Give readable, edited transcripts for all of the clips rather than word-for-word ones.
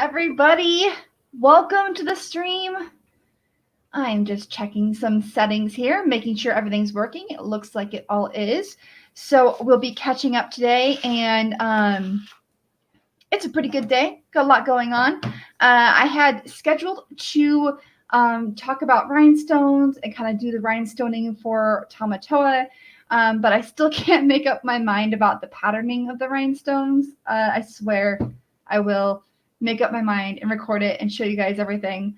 everybody. Welcome to the stream. I'm just checking some settings here, making sure everything's working. It looks like it all is. So we'll be catching up today, and it's a pretty good day. Got a lot going on. I had scheduled to talk about rhinestones and kind of do the rhinestoning for Tamatoa, but I still can't make up my mind about the patterning of the rhinestones. I swear I will make up my mind and record it and show you guys everything.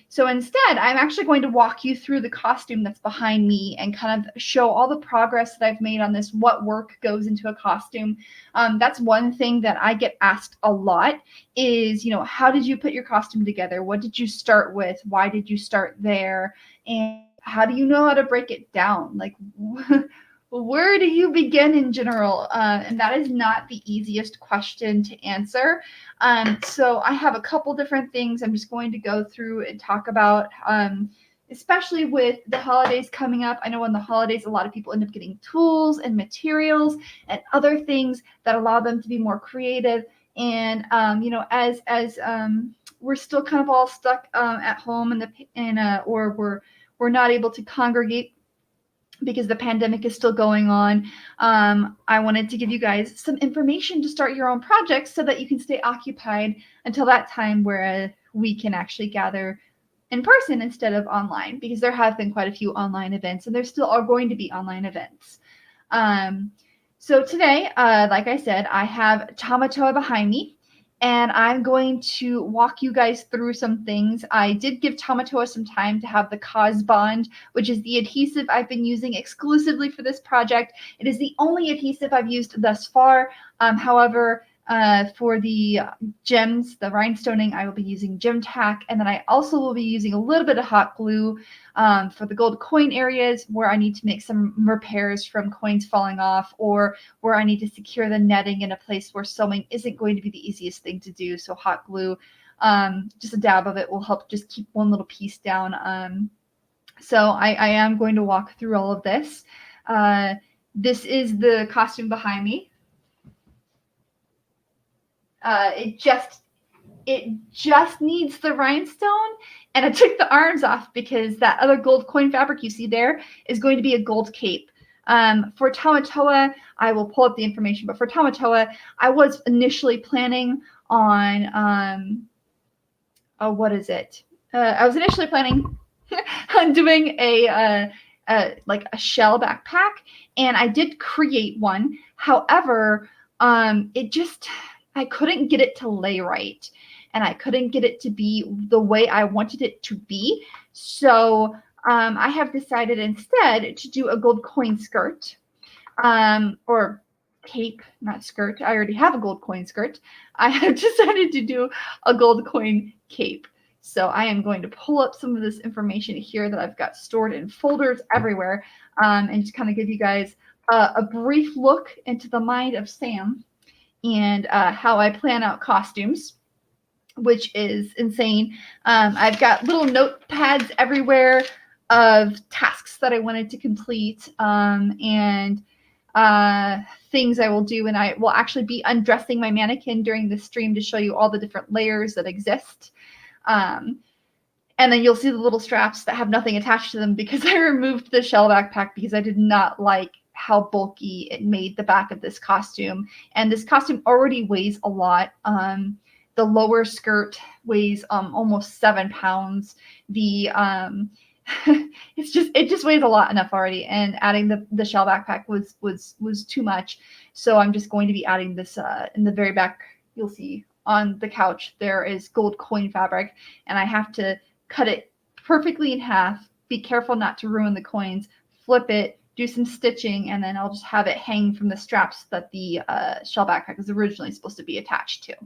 So instead, I'm actually going to walk you through the costume that's behind me and kind of show all the progress that I've made on this, what work goes into a costume. That's one thing that I get asked a lot is, how did you put your costume together? What did you start with? Why did you start there? And how do you know how to break it down? Like, where do you begin in general? And that is not the easiest question to answer. So I have a couple different things I'm just going to go through and talk about, especially with the holidays coming up. I know in the holidays, a lot of people end up getting tools and materials and other things that allow them to be more creative. And, as we're still kind of all stuck at home or we're not able to congregate because the pandemic is still going on, I wanted to give you guys some information to start your own projects so that you can stay occupied until that time where we can actually gather in person instead of online, because there have been quite a few online events and there still are going to be online events. So today, like I said, I have Tamatoa behind me, and I'm going to walk you guys through some things. I did give Tamatoa some time to have the Cause Bond, which is the adhesive I've been using exclusively for this project. It is the only adhesive I've used thus far. However, for the gems, the rhinestoning, I will be using gem tack, and then I also will be using a little bit of hot glue for the gold coin areas where I need to make some repairs from coins falling off, or where I need to secure the netting in a place where sewing isn't going to be the easiest thing to do. So hot glue, just a dab of it will help just keep one little piece down. So I am going to walk through all of this. This is the costume behind me. It just needs the rhinestone, and I took the arms off because that other gold coin fabric you see there is going to be a gold cape. For Tamatoa, I will pull up the information, but for Tamatoa, I was initially planning on, what is it? I was initially planning on doing a shell backpack, and I did create one. However, I couldn't get it to lay right, and I couldn't get it to be the way I wanted it to be. So I have decided instead to do a gold coin skirt, or cape, not skirt. I already have a gold coin skirt. I have decided to do a gold coin cape. So I am going to pull up some of this information here that I've got stored in folders everywhere, and just kind of give you guys a brief look into the mind of Sam and how I plan out costumes, which is insane. I've got little notepads everywhere of tasks that I wanted to complete, and things I will do. And I will actually be undressing my mannequin during the stream to show you all the different layers that exist. And then you'll see the little straps that have nothing attached to them because I removed the shell backpack because I did not like how bulky it made the back of this costume. And this costume already weighs a lot. The lower skirt weighs almost 7 pounds. The it just weighs a lot enough already. And adding the shell backpack was too much. So I'm just going to be adding this in the very back. You'll see on the couch there is gold coin fabric, and I have to cut it perfectly in half. Be careful not to ruin the coins. Flip it, do some stitching, and then I'll just have it hang from the straps that the shell backpack is originally supposed to be attached to.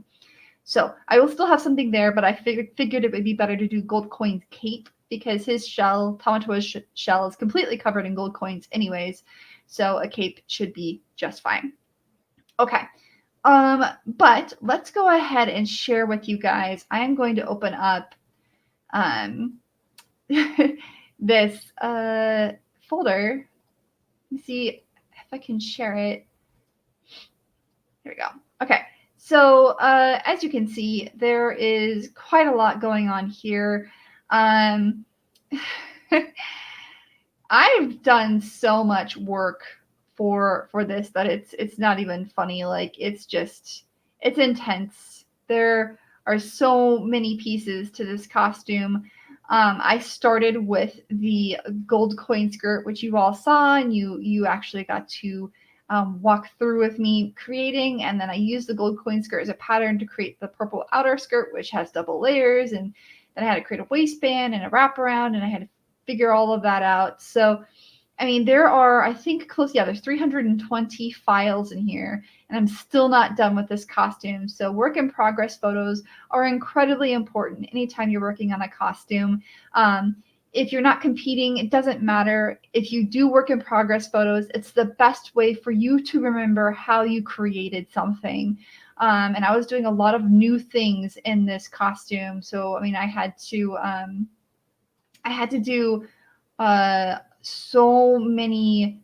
So I will still have something there, but I figured it would be better to do gold coins cape because his shell, Tamatoa's shell, is completely covered in gold coins anyways. So a cape should be just fine. Okay. But let's go ahead and share with you guys. I am going to open up this folder. Let me see if I can share it. Here we go. Okay, So as you can see, there is quite a lot going on here. Um, I've done so much work for this that it's not even funny. Like it's intense. There are so many pieces to this costume. I started with the gold coin skirt, which you all saw, and you actually got to walk through with me creating. And then I used the gold coin skirt as a pattern to create the purple outer skirt, which has double layers. And then I had to create a waistband and a wraparound, and I had to figure all of that out. So I mean, there are, I think, there's 320 files in here, and I'm still not done with this costume. So work in progress photos are incredibly important anytime you're working on a costume. If you're not competing, it doesn't matter. If you do work in progress photos, it's the best way for you to remember how you created something. And I was doing a lot of new things in this costume. So, I mean, I had to do so many.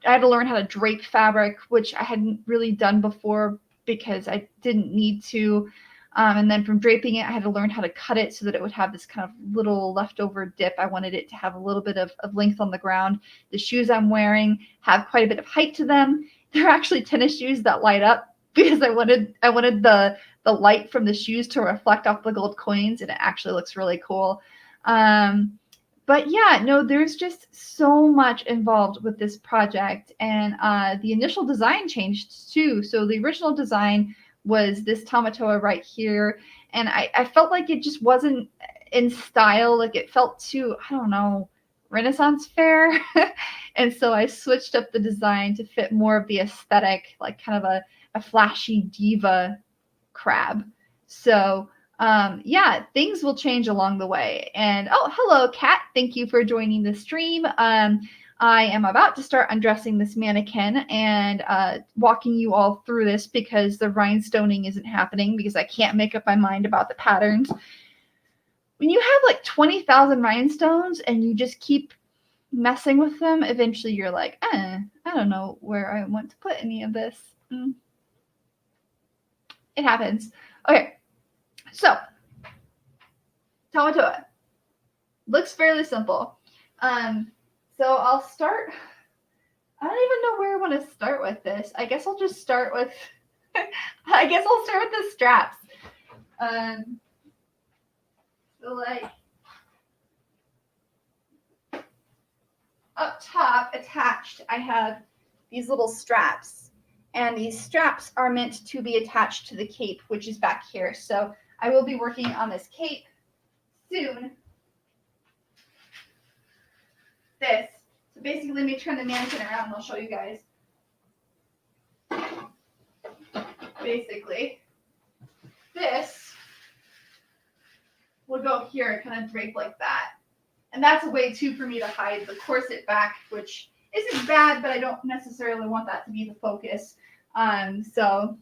I had to learn how to drape fabric, which I hadn't really done before because I didn't need to. And then from draping it, I had to learn how to cut it so that it would have this kind of little leftover dip. I wanted it to have a little bit of length on the ground. The shoes I'm wearing have quite a bit of height to them. They're actually tennis shoes that light up because I wanted the light from the shoes to reflect off the gold coins, and it actually looks really cool. But yeah, no, there's just so much involved with this project, and the initial design changed too. So the original design was this Tamatoa right here, and I felt like it just wasn't in style. Like it felt too, I don't know, Renaissance fair. And so I switched up the design to fit more of the aesthetic, like kind of a flashy diva crab. So yeah, things will change along the way. And oh, hello, Kat. Thank you for joining the stream. I am about to start undressing this mannequin and walking you all through this because the rhinestoning isn't happening because I can't make up my mind about the patterns. When you have like 20,000 rhinestones and you just keep messing with them, eventually you're like, I don't know where I want to put any of this. It happens. Okay. So, Tamatoa looks fairly simple. So I'll start. I don't even know where I want to start with this. I guess I'll just start with. I guess I'll start with the straps. So like up top attached, I have these little straps, and these straps are meant to be attached to the cape, which is back here. So I will be working on this cape soon. This. So basically, let me turn the mannequin around and I'll show you guys. Basically, this will go here and kind of drape like that. And that's a way, too, for me to hide the corset back, which isn't bad, but I don't necessarily want that to be the focus. So,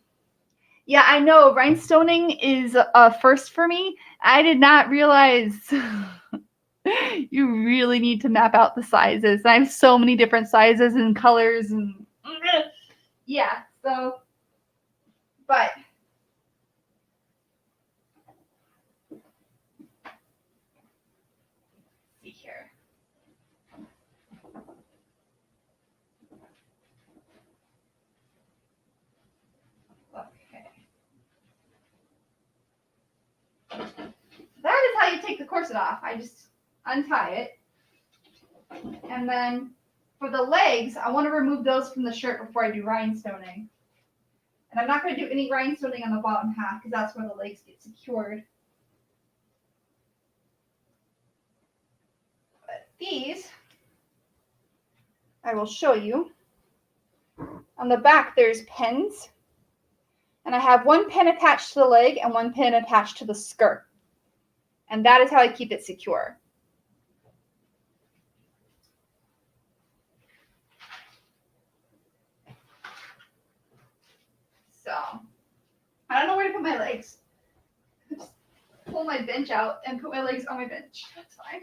yeah, I know rhinestoning is a first for me. I did not realize you really need to map out the sizes. I have so many different sizes and colors, and yeah, so, but see here. Okay. That is how you take the corset off. I just untie it. And then for the legs, I want to remove those from the shirt before I do rhinestoning. And I'm not going to do any rhinestoning on the bottom half because that's where the legs get secured. But these, I will show you. On the back, there's pins. And I have one pin attached to the leg and one pin attached to the skirt. And that is how I keep it secure. So, I don't know where to put my legs. Just pull my bench out and put my legs on my bench. That's fine.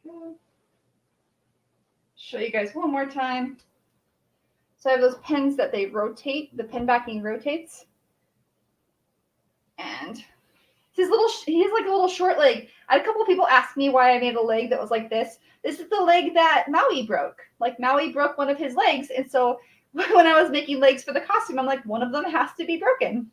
But Show you guys one more time. So I have those pins that they rotate, the pin backing rotates. And he's like a little short leg. I had a couple of people ask me why I made a leg that was like this. This is the leg that Maui broke. Like Maui broke one of his legs. And so when I was making legs for the costume, I'm like, one of them has to be broken.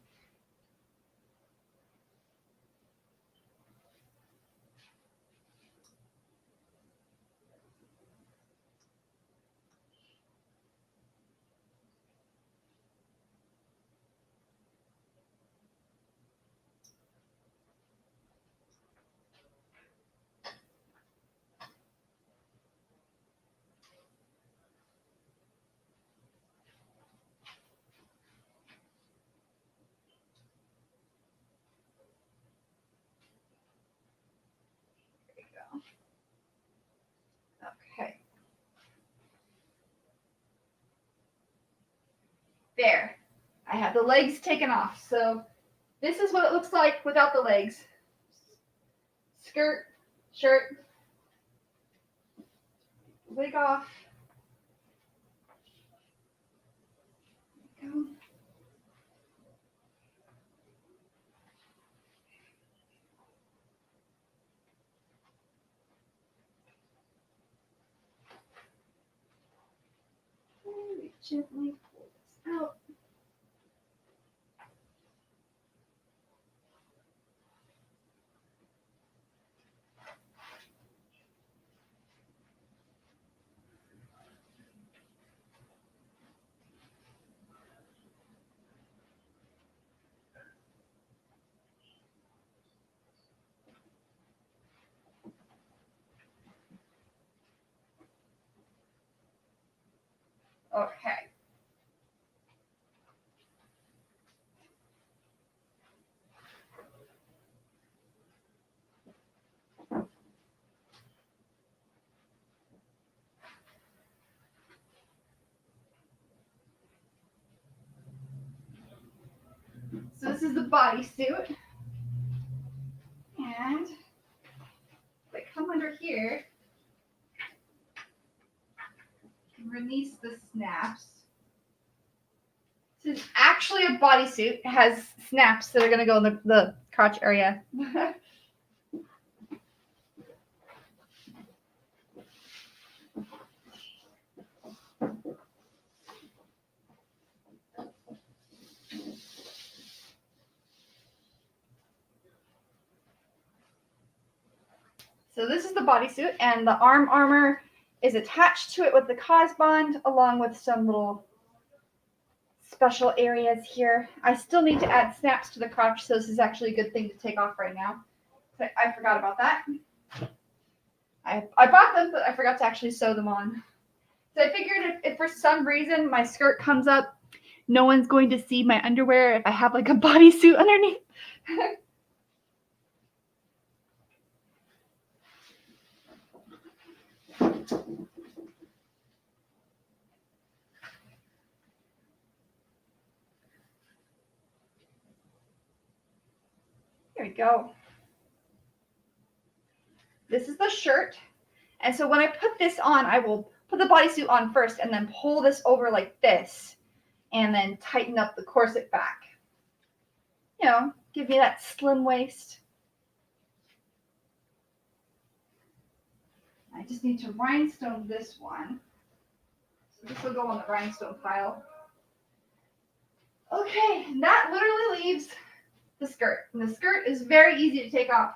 Okay. There. I have the legs taken off. So this is what it looks like without the legs. Skirt, shirt, wig off. Go. Very gently pull this out. Okay. So this is the bodysuit. And if I come under here, release the snaps. This is actually a bodysuit. It has snaps that are going to go in the crotch area. So this is the bodysuit, and the arm armor is attached to it with the cause bond, along with some little special areas here. I still need to add snaps to the crotch, so this is actually a good thing to take off right now. I forgot about that. I bought them, but I forgot to actually sew them on. So I figured if for some reason my skirt comes up, no one's going to see my underwear if I have like a bodysuit underneath. There we go. This is the shirt. And so when I put this on, I will put the bodysuit on first and then pull this over like this and then tighten up the corset back. You know, give me that slim waist. I just need to rhinestone this one. So this will go on the rhinestone pile. Okay, and that literally leaves the skirt. And the skirt is very easy to take off.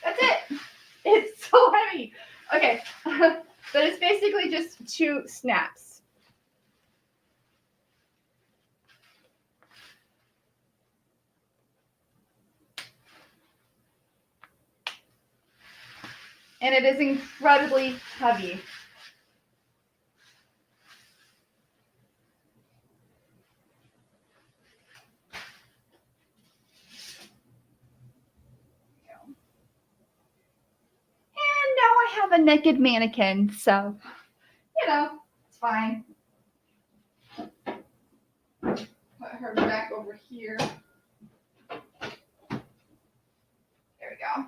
That's it. It's so heavy. Okay, but it's basically just 2 snaps. And it is incredibly heavy. Have a naked mannequin, so you know, it's fine. Put her back over here. There we go.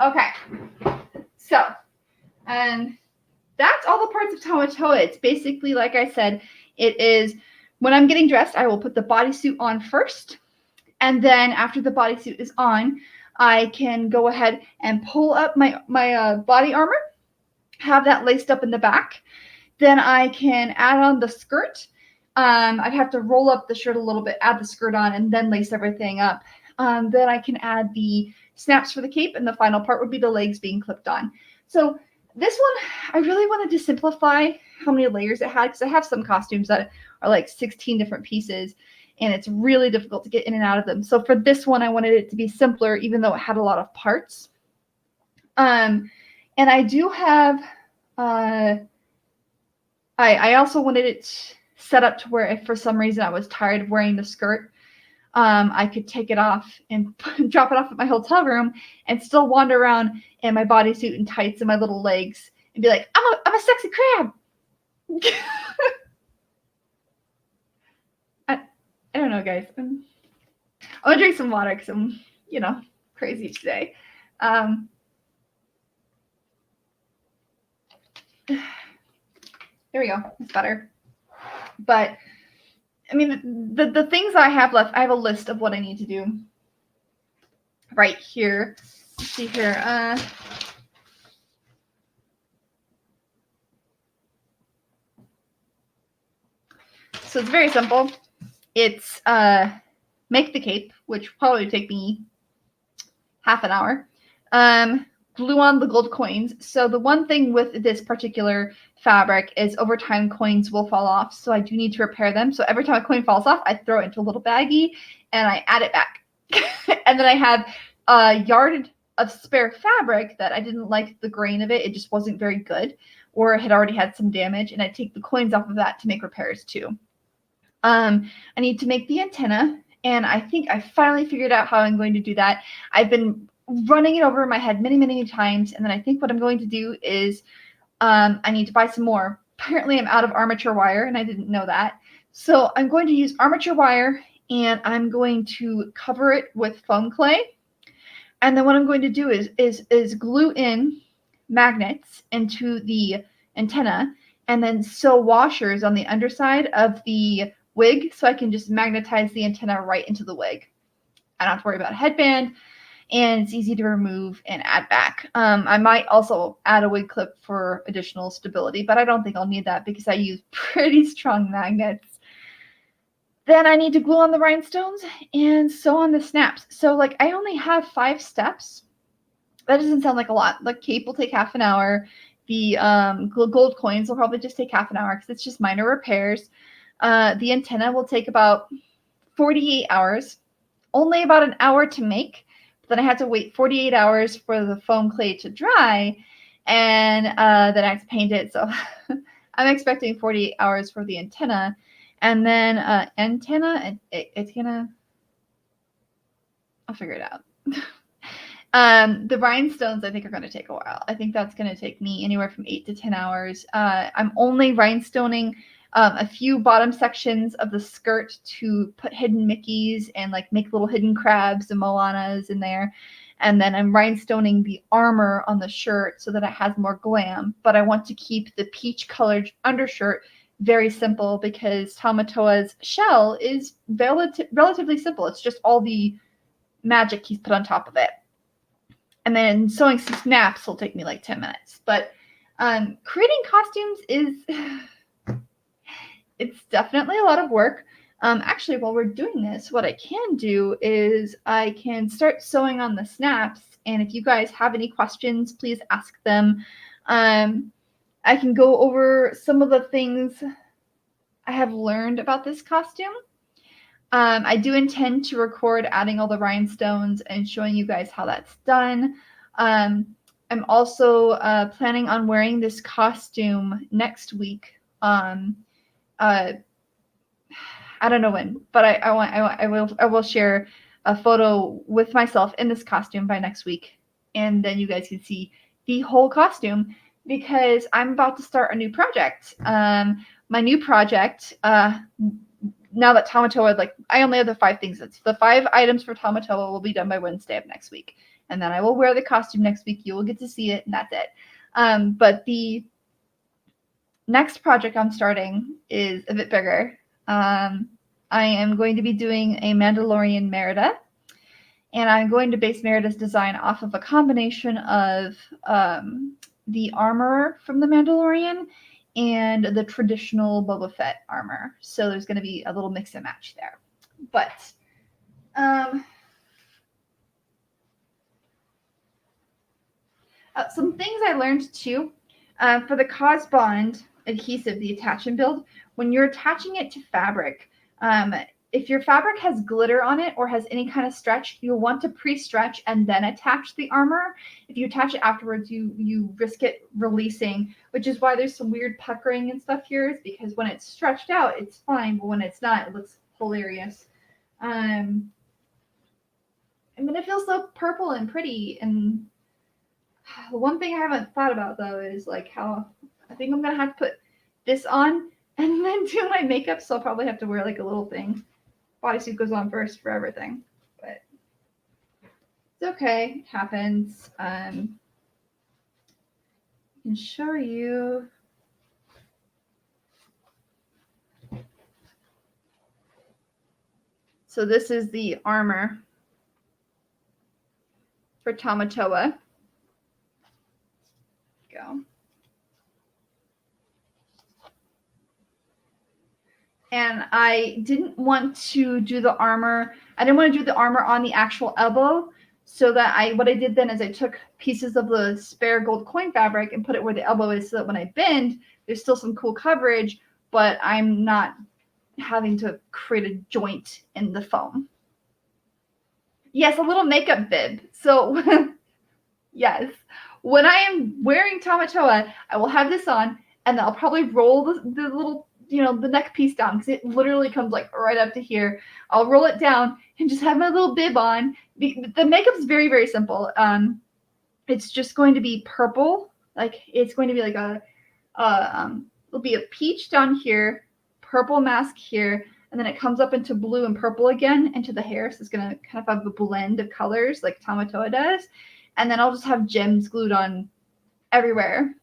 Okay. So, and that's all the parts of Tamatoa. It's basically, like I said, it is when I'm getting dressed, I will put the bodysuit on first. And then after the bodysuit is on, I can go ahead and pull up my body armor, have that laced up in the back. Then I can add on the skirt. I'd have to roll up the shirt a little bit, add the skirt on, and then lace everything up. Then I can add the snaps for the cape, and the final part would be the legs being clipped on. So this one, I really wanted to simplify how many layers it had, because I have some costumes that are like 16 different pieces, and it's really difficult to get in and out of them. So for this one, I wanted it to be simpler, even though it had a lot of parts. And I do have, I also wanted it set up to where if for some reason I was tired of wearing the skirt, I could take it off and drop it off at my hotel room and still wander around in my bodysuit and tights and my little legs and be like, I'm a sexy crab. I don't know, guys. I'm gonna drink some water because I'm, crazy today. There we go. It's better. But I mean, the things I have left, I have a list of what I need to do right here. Let's see here. So it's very simple. It's make the cape, which will probably take me half an hour. Glue on the gold coins. So the one thing with this particular fabric is over time coins will fall off. So I do need to repair them. So every time a coin falls off, I throw it into a little baggie and I add it back. And then I have a yard of spare fabric that I didn't like the grain of it. It just wasn't very good, or it had already had some damage. And I take the coins off of that to make repairs too. I need to make the antenna. And I think I finally figured out how I'm going to do that. I've been running it over in my head many, many times. And then I think what I'm going to do is I need to buy some more. Apparently I'm out of armature wire and I didn't know that. So I'm going to use armature wire and I'm going to cover it with foam clay. And then what I'm going to do is glue in magnets into the antenna and then sew washers on the underside of the wig so I can just magnetize the antenna right into the wig. I don't have to worry about a headband, and it's easy to remove and add back. I might also add a wig clip for additional stability, but I don't think I'll need that because I use pretty strong magnets. Then I need to glue on the rhinestones and sew on the snaps. So like I only have 5 steps. That doesn't sound like a lot. The cape will take half an hour. The gold coins will probably just take half an hour because it's just minor repairs. The antenna will take about 48 hours, only about an hour to make. But then I have to wait 48 hours for the foam clay to dry, and then I have to paint it. So I'm expecting 48 hours for the antenna. And then antenna, it's gonna, I'll figure it out. The rhinestones, I think, are going to take a while. I think that's going to take me anywhere from 8 to 10 hours. I'm only rhinestoning a few bottom sections of the skirt to put hidden Mickeys and like make little hidden crabs and Moanas in there. And then I'm rhinestoning the armor on the shirt so that it has more glam. But I want to keep the peach colored undershirt very simple because Tamatoa's shell is relatively simple. It's just all the magic he's put on top of it. And then sewing some snaps will take me like 10 minutes. But creating costumes is, it's definitely a lot of work. Actually, while we're doing this, what I can do is I can start sewing on the snaps. And if you guys have any questions, please ask them. I can go over some of the things I have learned about this costume. I do intend to record adding all the rhinestones and showing you guys how that's done. I'm also planning on wearing this costume next week. I don't know when, but I will share a photo with myself in this costume by next week, and then you guys can see the whole costume because I'm about to start a new project. My new project, now that Tamatoa, like I only have the 5 things. It's the 5 items for Tamatoa will be done by Wednesday of next week. and then I will wear the costume next week. You will get to see it, and that's it. But the next project I'm starting is a bit bigger. I am going to be doing a Mandalorian Merida, and I'm going to base Merida's design off of a combination of the armor from the Mandalorian and the traditional Boba Fett armor. So there's going to be a little mix and match there. But some things I learned too, for the Cause Bond adhesive, the attach and build, when you're attaching it to fabric, if your fabric has glitter on it or has any kind of stretch, you'll want to pre-stretch and then attach the armor. If you attach it afterwards, you risk it releasing, which is why there's some weird puckering and stuff here, is because when it's stretched out, it's fine, but when it's not, it looks hilarious. I mean, it feels so purple and pretty, and the one thing I haven't thought about, though, is like how I think I'm going to have to put this on and then do my makeup, so I'll probably have to wear like a little thing. Bodysuit goes on first for everything, but it's okay. It happens. I can show you. So this is the armor for Tamatoa. Go. And I didn't want to do the armor. I didn't want to do the armor on the actual elbow. So that what I did then is I took pieces of the spare gold coin fabric and put it where the elbow is, so that when I bend, there's still some cool coverage, but I'm not having to create a joint in the foam. Yes, a little makeup bib. So yes, when I am wearing Tamatoa, I will have this on, and then I'll probably roll the little, the neck piece down, because it literally comes like right up to here. I'll roll it down and just have my little bib on. The makeup is very, very simple. It's just going to be purple. Like, it's going to be like it'll be a peach down here, purple mask here, and then it comes up into blue and purple again into the hair. So it's going to kind of have a blend of colors like Tamatoa does. And then I'll just have gems glued on everywhere.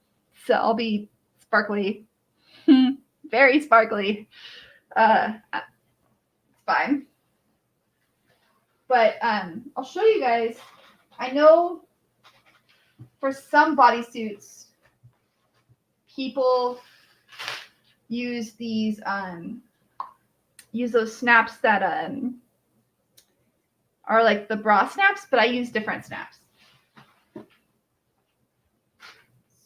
So I'll be sparkly. Very sparkly. It's fine. But I'll show you guys. I know for some bodysuits, people use these use those snaps that are like the bra snaps, but I use different snaps.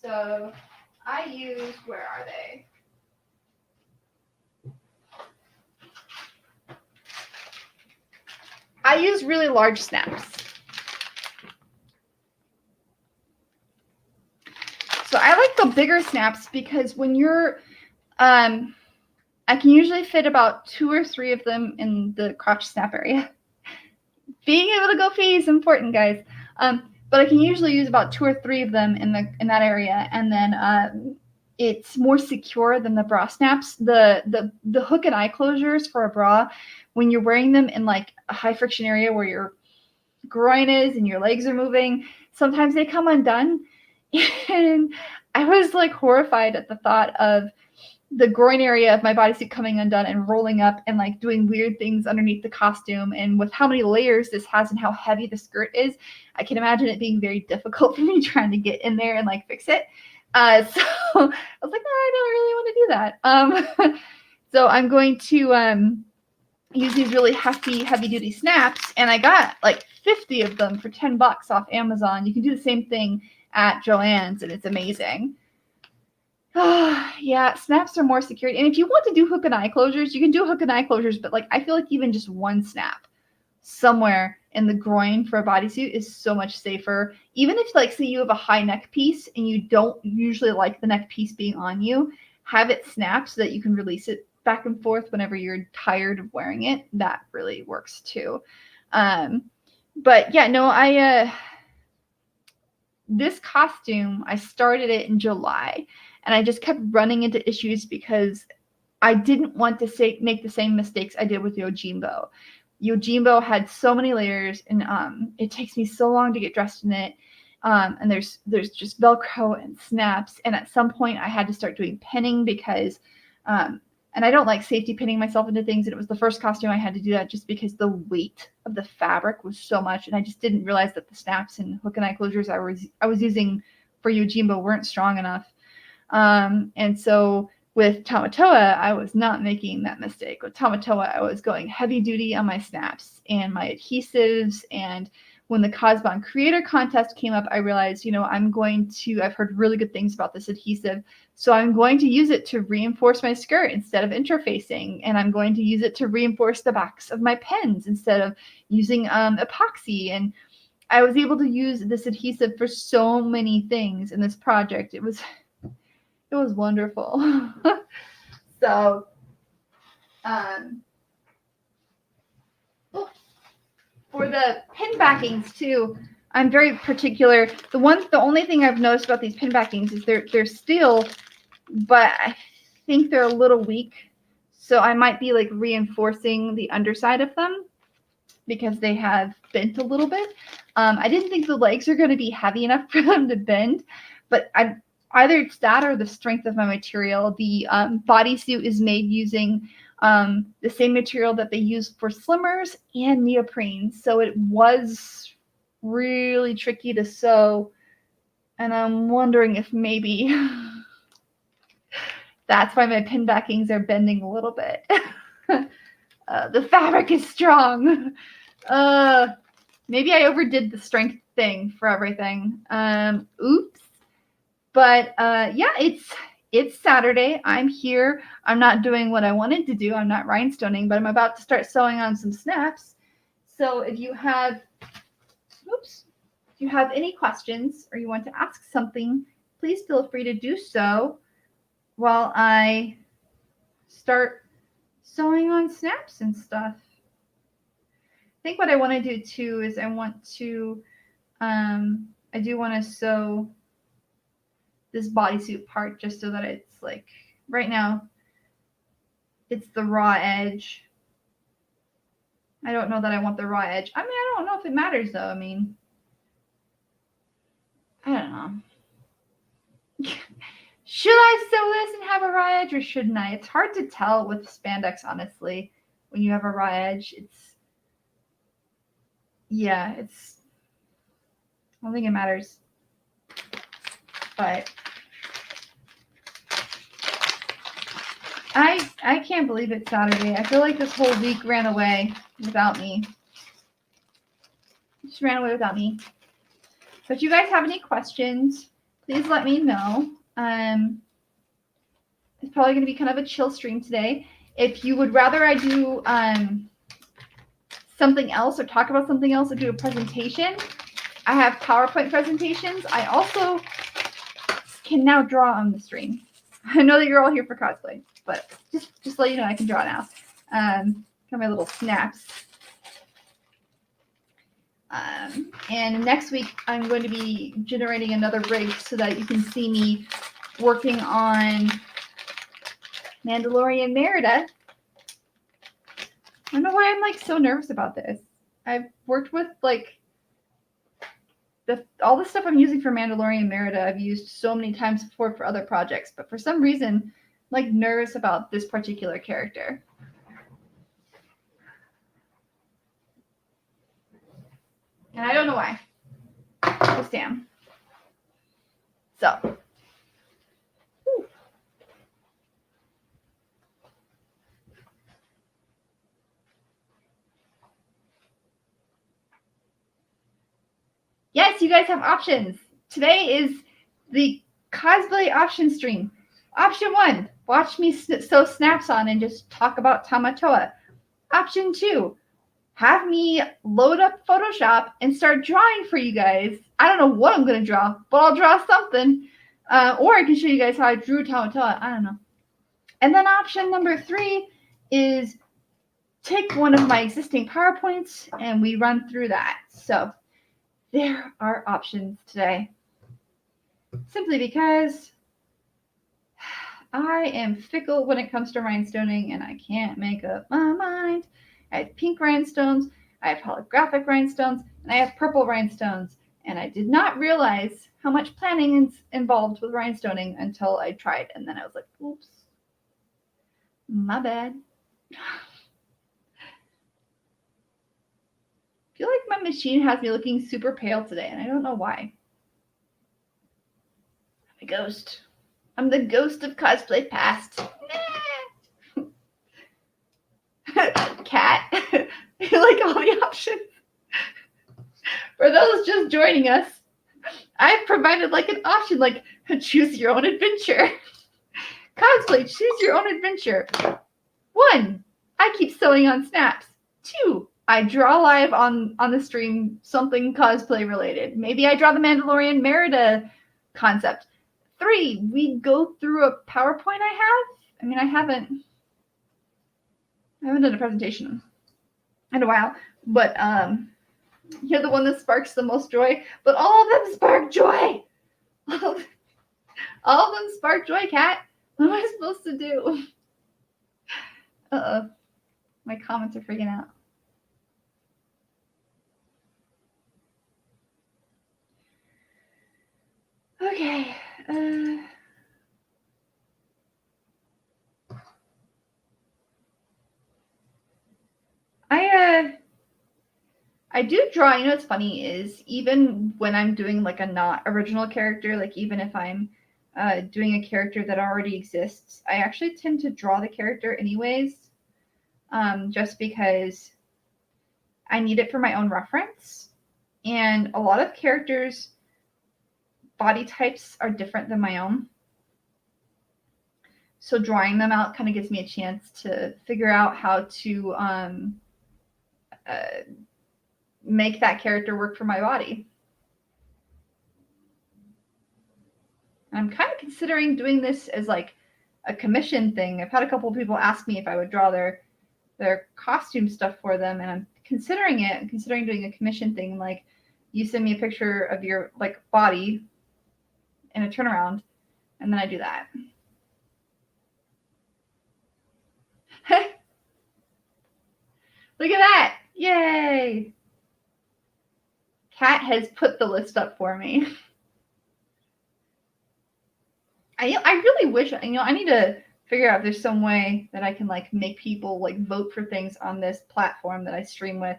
So I use, where are they? I use really large snaps. So I like the bigger snaps because when you're, I can usually fit about 2 or 3 of them in the crotch snap area. Being able to go pee is important, guys. But I can usually use about 2 or 3 of them in that area, and then it's more secure than the bra snaps. The hook and eye closures for a bra, when you're wearing them in like a high friction area where your groin is and your legs are moving, sometimes they come undone. And I was like horrified at the thought of the groin area of my bodysuit coming undone and rolling up and like doing weird things underneath the costume. And with how many layers this has and how heavy the skirt is, I can imagine it being very difficult for me trying to get in there and like fix it. So I was like, no, I don't really want to do that. So I'm going to use these really heavy duty snaps, and I got like 50 of them for $10 off Amazon. You can do the same thing at Joann's, and it's amazing. Yeah, snaps are more secure. And if you want to do hook and eye closures, you can do hook and eye closures, but like I feel like even just one snap somewhere in the groin for a bodysuit is so much safer. Even if, like, say you have a high neck piece and you don't usually like the neck piece being on you, have it snap so that you can release it back and forth whenever you're tired of wearing it. That really works too. But yeah, no, this costume, I started it in July, and I just kept running into issues because I didn't want to make the same mistakes I did with Yojimbo. Yojimbo had so many layers, and it takes me so long to get dressed in it. And there's just Velcro and snaps, and at some point I had to start doing pinning because, and I don't like safety pinning myself into things, and it was the first costume I had to do that just because the weight of the fabric was so much, and I just didn't realize that the snaps and hook and eye closures I was using for Yojimbo weren't strong enough. And so with Tamatoa, I was not making that mistake. With Tamatoa, I was going heavy duty on my snaps and my adhesives. And when the Cosbon Creator Contest came up, I realized, I've heard really good things about this adhesive. So I'm going to use it to reinforce my skirt instead of interfacing. And I'm going to use it to reinforce the backs of my pens instead of using epoxy. And I was able to use this adhesive for so many things in this project. It was wonderful. So, for the pin backings too, I'm very particular. The only thing I've noticed about these pin backings is they're steel, but I think they're a little weak. So I might be like reinforcing the underside of them because they have bent a little bit. I didn't think the legs are going to be heavy enough for them to bend, but either it's that or the strength of my material. The bodysuit is made using the same material that they use for slimmers and neoprene. So it was really tricky to sew. And I'm wondering if maybe that's why my pin backings are bending a little bit. The fabric is strong. Maybe I overdid the strength thing for everything. Oops. But yeah, it's Saturday. I'm here. I'm not doing what I wanted to do. I'm not rhinestoning, but I'm about to start sewing on some snaps. So if you have any questions or you want to ask something, please feel free to do so while I start sewing on snaps and stuff. I think what I want to do too is I do want to sew this bodysuit part just so that it's like, right now it's the raw edge. I don't know that I want the raw edge. I mean, I don't know if it matters though. I mean, I don't know. Should I sew this and have a raw edge or shouldn't I? It's hard to tell with spandex, honestly, when you have a raw edge. I don't think it matters. But I can't believe it's Saturday. I feel like this whole week ran away without me. It just ran away without me. So if you guys have any questions, please let me know. It's probably going to be kind of a chill stream today. If you would rather I do something else or talk about something else or do a presentation, I have PowerPoint presentations. I also can now draw on the stream. I know that you're all here for cosplay, but just let you know I can draw now. Got my little snaps. And next week I'm going to be generating another rig so that you can see me working on Mandalorian Merida. I don't know why I'm like so nervous about this. I've worked with like all the stuff I'm using for Mandalorian Merida I've used so many times before for other projects, but for some reason I'm like nervous about this particular character. And I don't know why. Just damn. So. Whew. Yes, you guys have options. Today is the cosplay option stream. Option 1, watch me sew snaps on and just talk about Tamatoa. Option 2, have me load up Photoshop and start drawing for you guys. I don't know what I'm going to draw, but I'll draw something. Or I can show you guys how I drew Tamatoa. I don't know. And then option number 3 is take one of my existing PowerPoints and we run through that. So there are options today. Simply because I am fickle when it comes to rhinestoning and I can't make up my mind. I have pink rhinestones, I have holographic rhinestones, and I have purple rhinestones. And I did not realize how much planning is involved with rhinestoning until I tried. And then I was like, oops, my bad. I feel like my machine has me looking super pale today, and I don't know why. I'm a ghost. I'm the ghost of cosplay past. Cat, you like all the options? For those just joining us, I've provided like an option, like choose your own adventure. Cosplay, choose your own adventure. 1, I keep sewing on snaps. 2, I draw live on the stream something cosplay related. Maybe I draw the Mandalorian Merida concept. 3, we go through a PowerPoint I have. I mean, I haven't done a presentation in a while, but you're the one that sparks the most joy. But all of them spark joy. All of them spark joy, Kat. What am I supposed to do? Uh-oh. My comments are freaking out. Okay. I do draw. You know what's funny is even when I'm doing like a not original character, like even if I'm doing a character that already exists, I actually tend to draw the character anyways, just because I need it for my own reference. And a lot of characters' body types are different than my own. So drawing them out kind of gives me a chance to figure out how to make that character work for my body. I'm kind of considering doing this as like a commission thing. I've had a couple of people ask me if I would draw their costume stuff for them, and I'm considering it. I'm considering doing a commission thing, like you send me a picture of your like body in a turnaround, and then I do that. Look at that! Yay! Kat has put the list up for me. I really wish, I need to figure out if there's some way that I can like make people like vote for things on this platform that I stream with.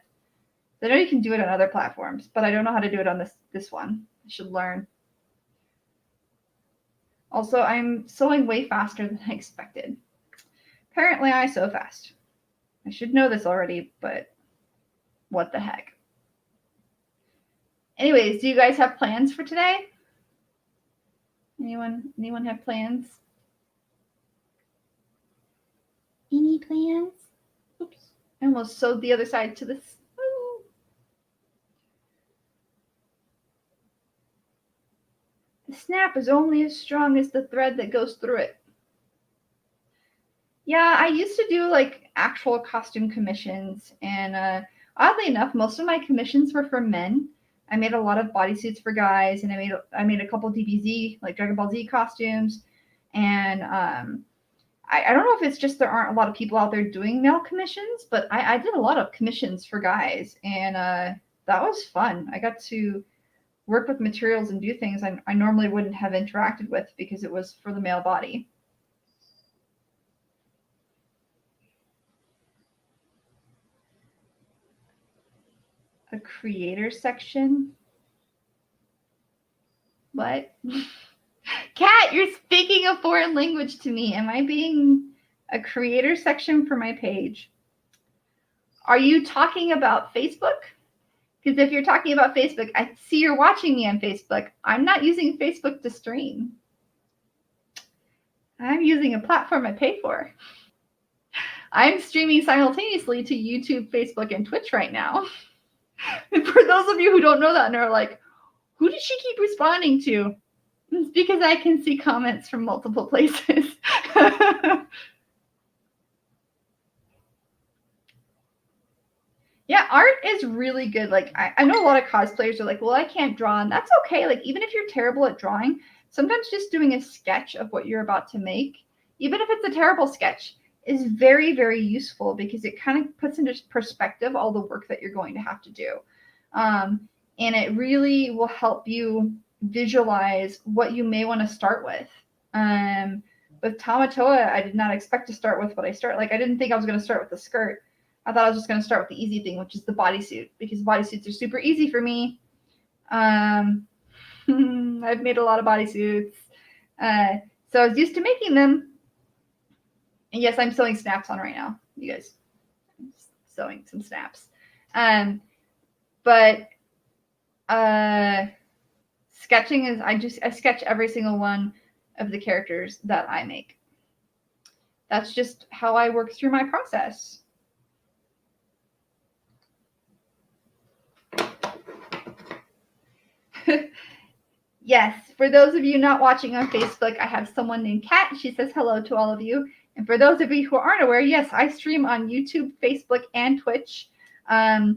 I know you can do it on other platforms, but I don't know how to do it on this one. I should learn. Also, I'm sewing way faster than I expected. Apparently, I sew fast. I should know this already, but what the heck. Anyways, do you guys have plans for today? Anyone have plans? Any plans? Oops. I almost sewed the other side to this. Ooh. The snap is only as strong as the thread that goes through it. Yeah, I used to do like actual costume commissions, and oddly enough, most of my commissions were for men. I made a lot of bodysuits for guys, and I made a couple DBZ, like Dragon Ball Z costumes, and I don't know if it's just there aren't a lot of people out there doing male commissions, but I did a lot of commissions for guys, and that was fun. I got to work with materials and do things I normally wouldn't have interacted with because it was for the male body. A creator section? What? Kat, you're speaking a foreign language to me. Am I being a creator section for my page? Are you talking about Facebook? Because if you're talking about Facebook, I see you're watching me on Facebook. I'm not using Facebook to stream. I'm using a platform I pay for. I'm streaming simultaneously to YouTube, Facebook, and Twitch right now. And for those of you who don't know that and are like, who did she keep responding to? It's because I can see comments from multiple places. Yeah, art is really good. Like I know a lot of cosplayers are like, well, I can't draw, and that's okay. Like even if you're terrible at drawing, sometimes just doing a sketch of what you're about to make, even if it's a terrible sketch, is very, very useful because it kind of puts into perspective all the work that you're going to have to do. And it really will help you visualize what you may want to start with. With Tamatoa, I did not expect to start with what I start. Like, I didn't think I was going to start with the skirt. I thought I was just going to start with the easy thing, which is the bodysuit, because bodysuits are super easy for me. I've made a lot of bodysuits. So I was used to making them. And yes, I'm sewing snaps on right now, you guys. I'm sewing some snaps. But sketching is, I sketch every single one of the characters that I make. That's just how I work through my process. Yes, for those of you not watching on Facebook, I have someone named Kat. She says hello to all of you. And for those of you who aren't aware, yes, I stream on YouTube, Facebook, and Twitch. I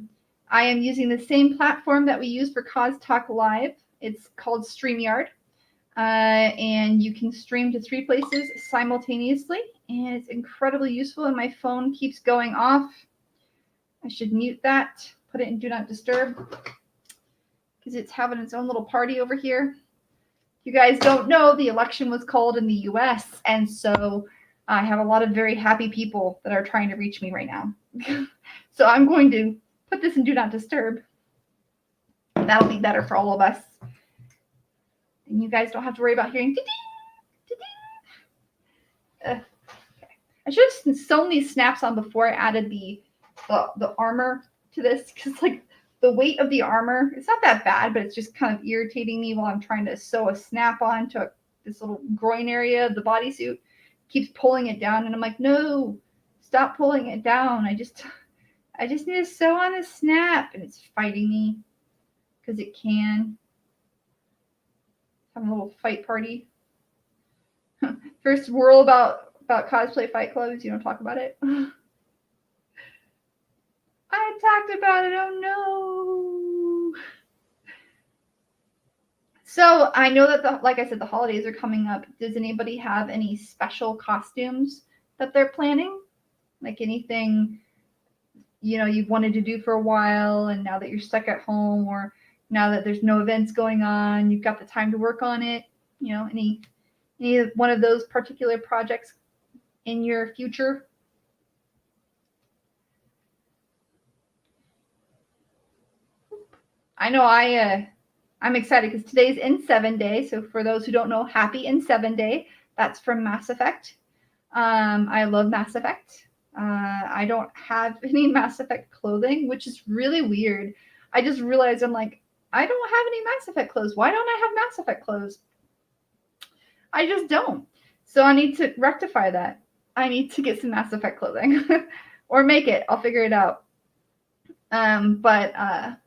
am using the same platform that we use for Cause Talk Live. It's called StreamYard. And you can stream to 3 places simultaneously. And it's incredibly useful. And my phone keeps going off. I should mute that, put it in Do Not Disturb, because it's having its own little party over here. You guys don't know, the election was called in the US, and so I have a lot of very happy people that are trying to reach me right now. So I'm going to put this in Do Not Disturb. That'll be better for all of us. And you guys don't have to worry about hearing okay. I should have sewn these snaps on before I added the armor to this, because like the weight of the armor, it's not that bad, but it's just kind of irritating me while I'm trying to sew a snap on to this little groin area of the bodysuit. It keeps pulling it down, and I'm like, no, stop pulling it down. I just need to sew on the snap, and it's fighting me because it can. Have a little fight party. First rule about cosplay fight clubs, you don't talk about it. I talked about it, oh no. So I know that, like I said, the holidays are coming up. Does anybody have any special costumes that they're planning? Like anything, you've wanted to do for a while, and now that you're stuck at home, or now that there's no events going on, you've got the time to work on it. Any one of those particular projects in your future? I know I'm excited because today's N7 Day. So for those who don't know, happy N7 Day. That's from Mass Effect. I love Mass Effect. I don't have any Mass Effect clothing, which is really weird. I just realized I'm like, I don't have any Mass Effect clothes. Why don't I have Mass Effect clothes? I just don't. So I need to rectify that. I need to get some Mass Effect clothing or make it. I'll figure it out. But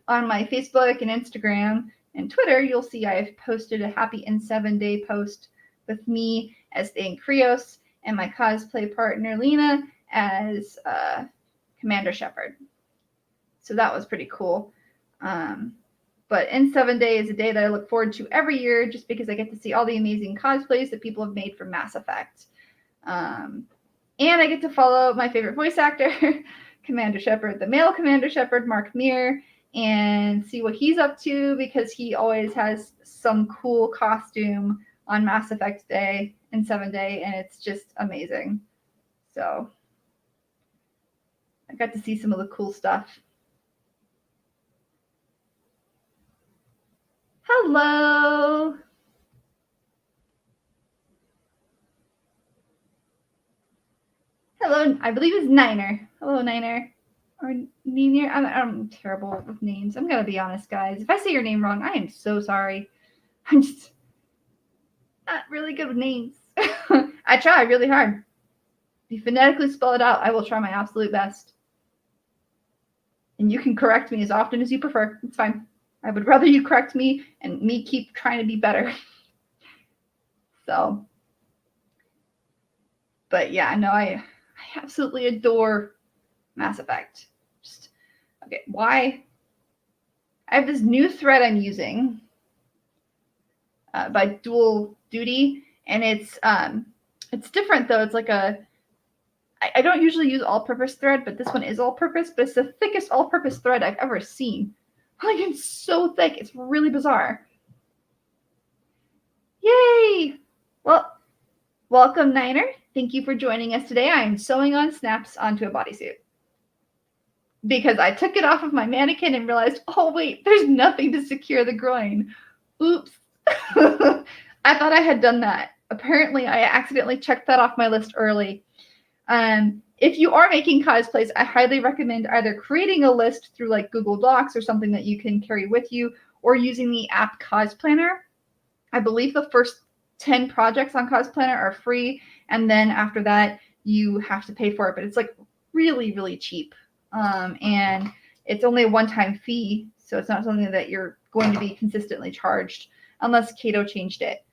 on my Facebook and Instagram and Twitter, you'll see I've posted a happy N7 Day post with me as Thane Krios and my cosplay partner Lena as Commander Shepard. So that was pretty cool. But N7 Day is a day that I look forward to every year just because I get to see all the amazing cosplays that people have made for Mass Effect. And I get to follow my favorite voice actor, Commander Shepard, the male Commander Shepard, Mark Meer, and see what he's up to, because he always has some cool costume on Mass Effect Day and N7 Day, and it's just amazing. So I got to see some of the cool stuff. Hello. Hello, I believe it's Niner. Hello, Niner. Or Niner. I'm terrible with names. I'm going to be honest, guys. If I say your name wrong, I am so sorry. I'm just not really good with names. I try really hard. If you phonetically spell it out, I will try my absolute best. And you can correct me as often as you prefer. It's fine. I would rather you correct me and me keep trying to be better. So, but yeah, no, I absolutely adore Mass Effect. Just, okay, why? I have this new thread I'm using by Dual Duty, and it's different though. It's like a I don't usually use all-purpose thread, but this one is all-purpose, but it's the thickest all-purpose thread I've ever seen. Like, it's so thick. It's really bizarre. Yay! Well, welcome, Niner. Thank you for joining us today. I am sewing on snaps onto a bodysuit because I took it off of my mannequin and realized, oh, wait, there's nothing to secure the groin. Oops. I thought I had done that. Apparently, I accidentally checked that off my list early. If you are making cosplays, I highly recommend either creating a list through like Google Docs or something that you can carry with you, or using the app Cosplanner. I believe the first 10 projects on Cosplanner are free, and then after that, you have to pay for it, but it's like really, really cheap. And it's only a one-time fee, so it's not something that you're going to be consistently charged unless Kato changed it.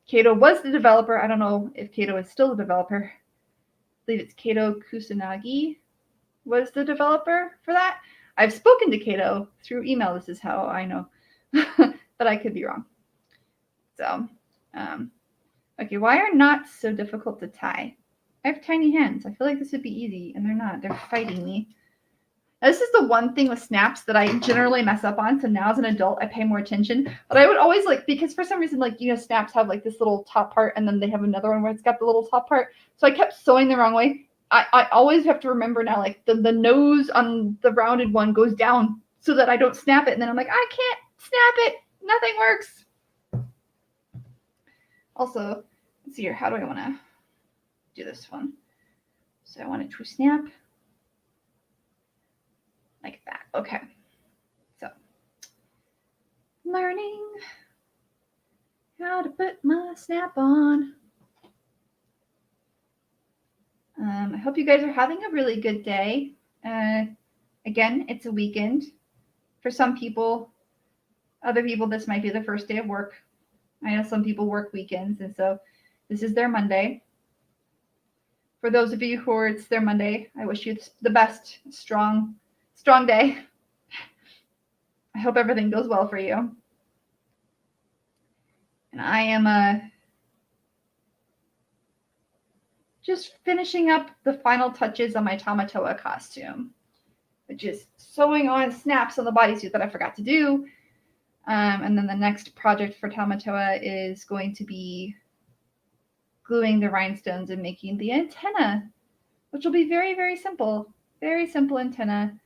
Kato was the developer. I don't know if Kato is still the developer. I believe it's Kato Kusanagi was the developer for that. I've spoken to Kato through email. This is how I know, but I could be wrong. So, okay, why are knots so difficult to tie? I have tiny hands. I feel like this would be easy, and they're not. They're fighting me. Now, this is the one thing with snaps that I generally mess up on. So now as an adult, I pay more attention. But I would always because for some reason, snaps have like this little top part, and then they have another one where it's got the little top part. So I kept sewing the wrong way. I always have to remember now, like the nose on the rounded one goes down so that I don't snap it. And then I'm like, I can't snap it. Nothing works. Also, let's see here. How do I want to do this one? So I want it to snap like that. Okay. So learning how to put my snap on. I hope you guys are having a really good day. Again, it's a weekend. For some people, other people, this might be the first day of work. I know some people work weekends, and so this is their Monday. For those of you who it's their Monday, I wish you the best, strong day. I hope everything goes well for you. And I am just finishing up the final touches on my Tamatoa costume, which is sewing on snaps on the bodysuit that I forgot to do. And then the next project for Tamatoa is going to be gluing the rhinestones and making the antenna, which will be very, very simple. Very simple antenna.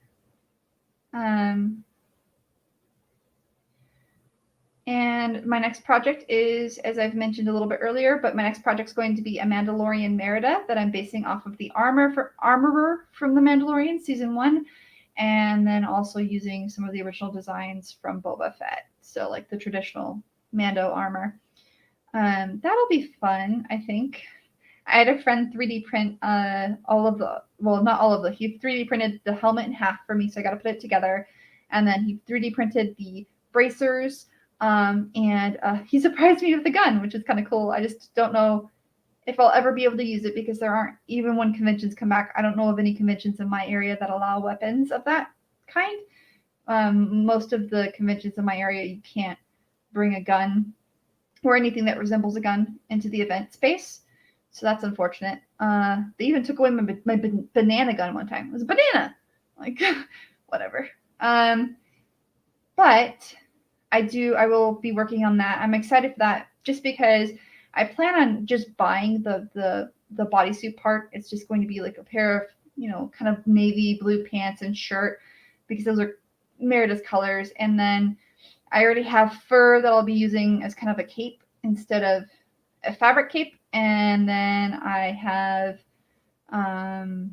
And my next project is, as I've mentioned a little bit earlier, but my next project is going to be a Mandalorian Merida that I'm basing off of the armorer from The Mandalorian Season 1, and then also using some of the original designs from Boba Fett. So like the traditional Mando armor. That'll be fun, I think. I had a friend 3D print not all of the, he 3D printed the helmet in half for me, so I got to put it together. And then he 3D printed the bracers, and he surprised me with the gun, which is kind of cool. I just don't know if I'll ever be able to use it because there aren't, even when conventions come back, I don't know of any conventions in my area that allow weapons of that kind. Most of the conventions in my area, you can't bring a gun or anything that resembles a gun into the event space. So that's unfortunate. They even took away my banana gun one time. It was a banana. Like, whatever. But I will be working on that. I'm excited for that just because I plan on just buying the bodysuit part. It's just going to be like a pair of, kind of navy blue pants and shirt because those are Merida's colors. And then I already have fur that I'll be using as kind of a cape instead of a fabric cape. And then I have to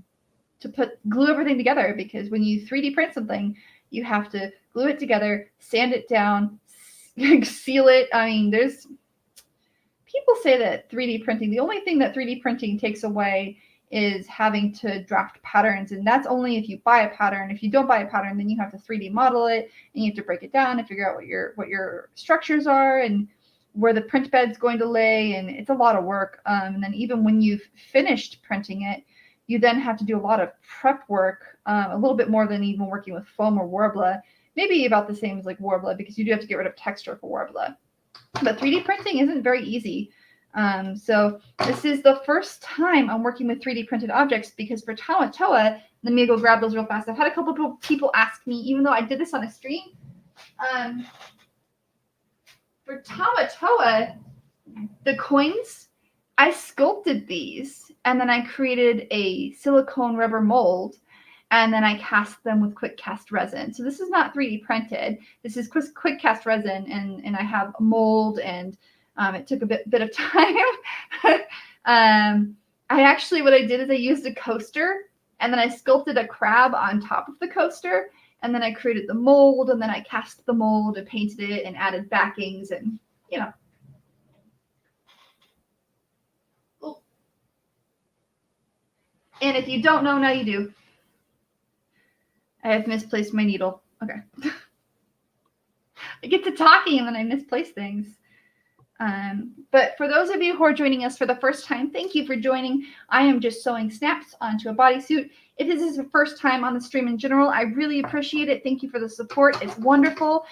glue everything together because when you 3D print something, you have to glue it together, sand it down, seal it. I mean, people say that 3D printing, the only thing that 3D printing takes away is having to draft patterns. And that's only if you buy a pattern. If you don't buy a pattern, then you have to 3D model it and you have to break it down and figure out what your structures are and where the print bed's going to lay. And it's a lot of work. And then even when you've finished printing it, you then have to do a lot of prep work, a little bit more than even working with foam or Warbler. Maybe about the same as like Warbler because you do have to get rid of texture for Warbler. But 3D printing isn't very easy. So this is the first time I'm working with 3D printed objects because for Tamatoa, let me go grab those real fast. I've had a couple people ask me, even though I did this on a stream, for Tamatoa, the coins, I sculpted these and then I created a silicone rubber mold and then I cast them with quick cast resin. So this is not 3D printed. This is quick cast resin, and I have a mold, and it took a bit of time. What I did is I used a coaster and then I sculpted a crab on top of the coaster, and then I created the mold, and then I cast the mold and painted it and added backings, and you know. And if you don't know, now you do. I have misplaced my needle. Okay. I get to talking and then I misplace things. But for those of you who are joining us for the first time, thank you for joining. I am just sewing snaps onto a bodysuit. If this is your first time on the stream in general, I really appreciate it. Thank you for the support. It's wonderful.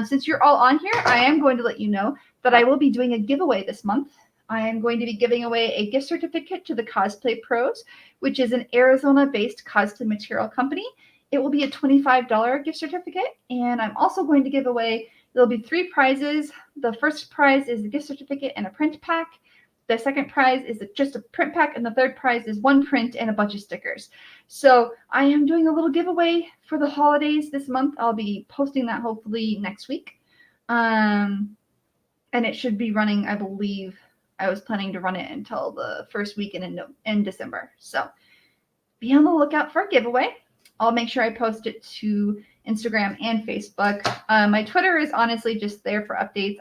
Since you're all on here, I am going to let you know that I will be doing a giveaway this month. I am going to be giving away a gift certificate to the Cosplay Pros, which is an Arizona-based cosplay material company. It will be a $25 gift certificate, and I'm also going to give away, there'll be 3 prizes. The first prize is a gift certificate and a print pack. The second prize is just a print pack, and the third prize is 1 print and a bunch of stickers. So I am doing a little giveaway for the holidays this month. I'll be posting that hopefully next week. And it should be running, I believe, I was planning to run it until the first weekend in December. So be on the lookout for a giveaway. I'll make sure I post it to Instagram and Facebook. My Twitter is honestly just there for updates.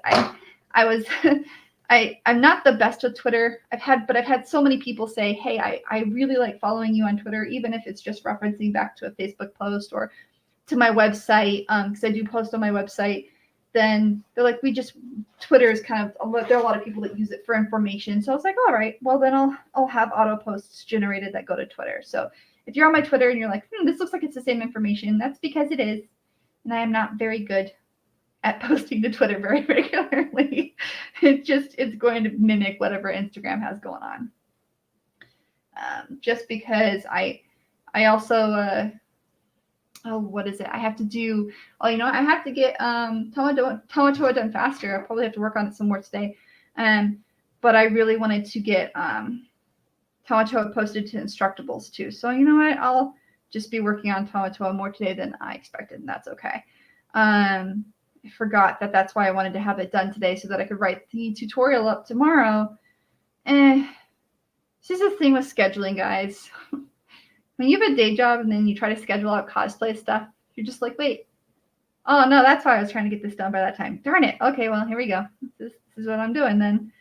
I'm not the best with Twitter. I've had so many people say, hey, I really like following you on Twitter, even if it's just referencing back to a Facebook post or to my website, because I do post on my website. Then they're like, Twitter is kind of, there are a lot of people that use it for information. So I was like, all right, well then I'll have auto posts generated that go to Twitter. So if you're on my Twitter and you're like, this looks like it's the same information, that's because it is. And I am not very good at posting to Twitter very regularly. It's going to mimic whatever Instagram has going on. Just because I also, what is it? I have to do, I have to get Tamatoa done faster. I'll probably have to work on it some more today. But I really wanted to get Tamatoa posted to Instructables too. So you know what? I'll just be working on Tamatoa more today than I expected, and that's okay. I forgot that's why I wanted to have it done today so that I could write the tutorial up tomorrow. It's just a thing with scheduling, guys. When you have a day job and then you try to schedule out cosplay stuff, you're just like, wait. Oh, no, that's why I was trying to get this done by that time. Darn it. Okay, well, here we go. This is what I'm doing then.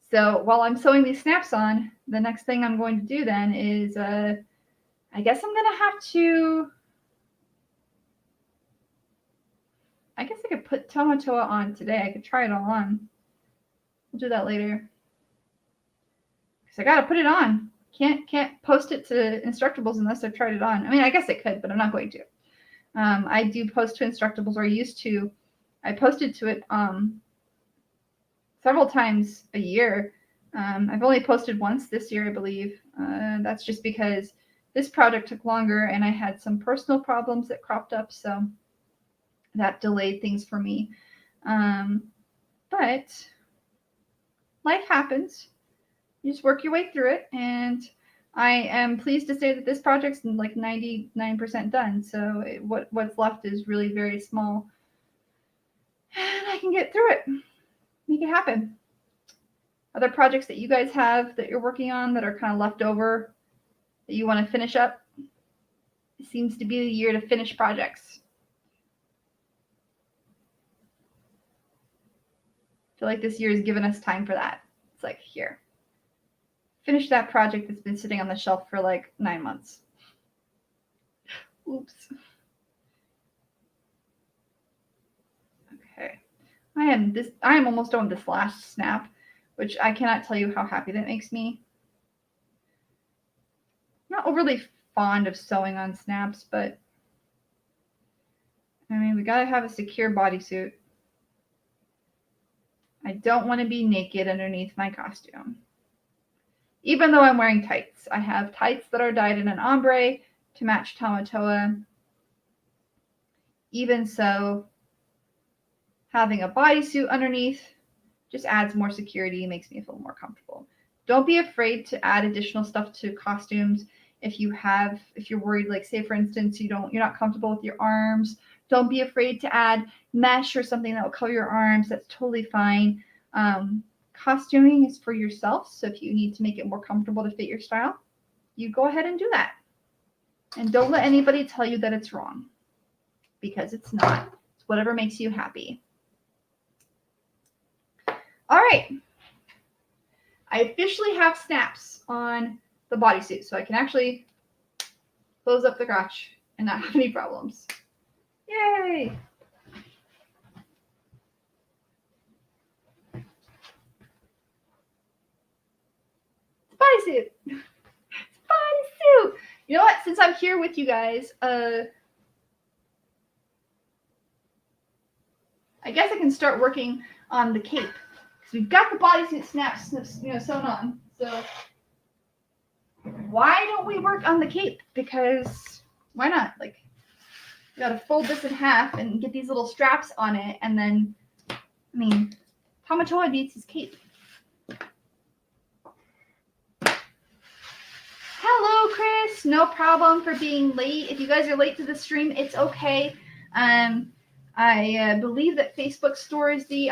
So while I'm sewing these snaps on, the next thing I'm going to do then is, I guess I'm going to have to, I guess I could put Tamatoa on today. I could try it all on. We'll do that later. Because I got to put it on. Can't post it to Instructables unless I've tried it on. I mean, I guess I could, but I'm not going to. I do post to Instructables, or I used to. I posted to it several times a year. I've only posted once this year, I believe. That's just because this project took longer and I had some personal problems that cropped up, so that delayed things for me. But life happens. You just work your way through it, and I am pleased to say that this project's like 99% done. So what's left is really very small, and I can get through it, make it happen. Other projects that you guys have that you're working on that are kind of left over that you want to finish up? It seems to be the year to finish projects. I feel like this year has given us time for that. It's like, here, finish that project that's been sitting on the shelf for like 9 months. Oops. Okay. I am almost done with this last snap, which I cannot tell you how happy that makes me. I'm not overly fond of sewing on snaps, but I mean, we gotta have a secure bodysuit. I don't want to be naked underneath my costume. Even though I'm wearing tights. I have tights that are dyed in an ombre to match Tamatoa. Even so, having a bodysuit underneath just adds more security, makes me feel more comfortable. Don't be afraid to add additional stuff to costumes if you're worried, like say for instance you're not comfortable with your arms. Don't be afraid to add mesh or something that will cover your arms. That's totally fine. Costuming is for yourself, so if you need to make it more comfortable to fit your style, you go ahead and do that. And don't let anybody tell you that it's wrong, because it's not. It's whatever makes you happy. All right. I officially have snaps on the bodysuit, so I can actually close up the crotch and not have any problems. Yay! Bodysuit! Bodysuit! You know what? Since I'm here with you guys, I guess I can start working on the cape. Because we've got the bodysuit snaps, sewn on. So why don't we work on the cape? Because why not? Like, you gotta fold this in half and get these little straps on it, and then, I mean, Tamatoa needs his cape. Hello, Chris. No problem for being late. If you guys are late to the stream, it's okay. I believe that Facebook stores these.